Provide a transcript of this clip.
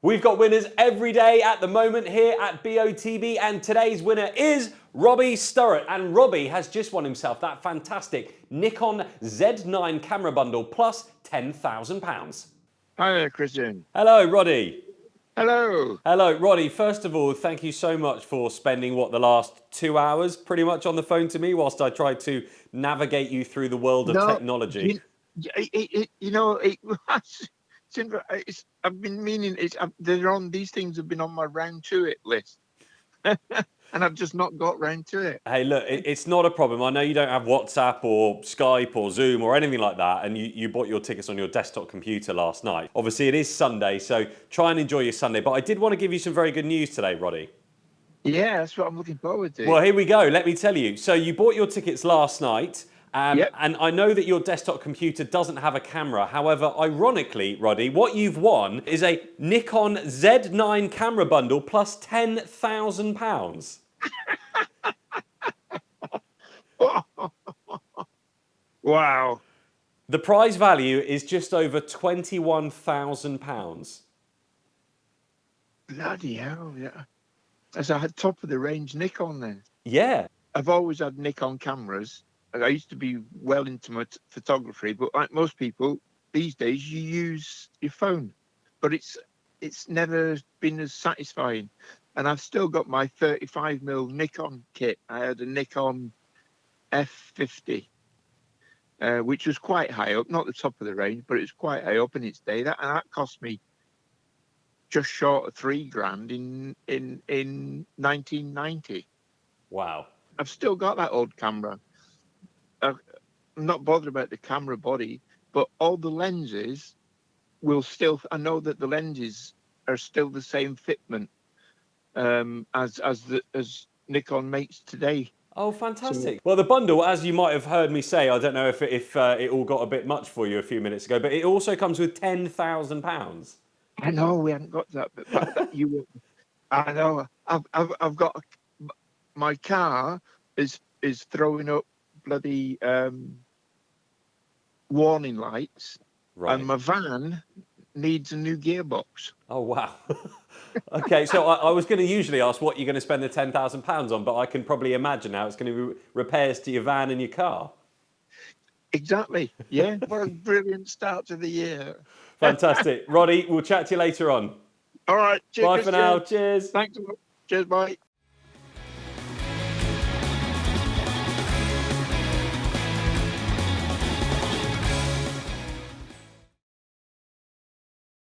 We've got winners every day at the moment here at BOTB, and today's winner is Roddy Stirrat. And Robbie has just won himself that fantastic Nikon Z9 camera bundle plus £10,000. Hi there, Christian. Hello, Roddy. Hello. Hello, Roddy. First of all, thank you so much for spending, the last 2 hours pretty much on the phone to me whilst I tried to navigate you through the world of technology. I've been meaning these things have been on my round to it list. And I've just not got round to it. Hey, look, it's not a problem. I know you don't have WhatsApp or Skype or Zoom or anything like that, and you bought your tickets on your desktop computer last night. Obviously, it is Sunday, so try and enjoy your Sunday. But I did want to give you some very good news today, Roddy. Yeah, that's what I'm looking forward to. Well, here we go. Let me tell you. So you bought your tickets last night. Yep. And I know that your desktop computer doesn't have a camera. However, ironically, Roddy, what you've won is a Nikon Z9 camera bundle plus £10,000. Wow. The prize value is just over £21,000. Bloody hell, yeah. As I had top of the range Nikon then. Yeah. I've always had Nikon cameras. I used to be well into my photography, but like most people these days, you use your phone. But it's never been as satisfying. And I've still got my 35mm Nikon kit. I had a Nikon F50, which was quite high up, not the top of the range, but it was quite high up in its day. And that cost me just short of £3,000 in 1990. Wow. I've still got that old camera. I'm not bothered about the camera body, but all the lenses will still. I know that the lenses are still the same fitment as Nikon makes today. Oh, fantastic. Well, the bundle, as you might have heard me say, I don't know if it all got a bit much for you a few minutes ago, but it also comes with £10,000. I know we haven't got that, but that you. I know. I've got my car is throwing up bloody warning lights, Right. and my van needs a new gearbox. Oh, wow. Okay, so I was going to usually ask what you're going to spend the £10,000 on, but I can probably imagine how it's going to be repairs to your van and your car. Exactly. Yeah. What a brilliant start to the year. Fantastic. Roddy, we'll chat to you later on. All right. Cheers, Bye for now. Cheers. Thanks a lot. Cheers. Bye.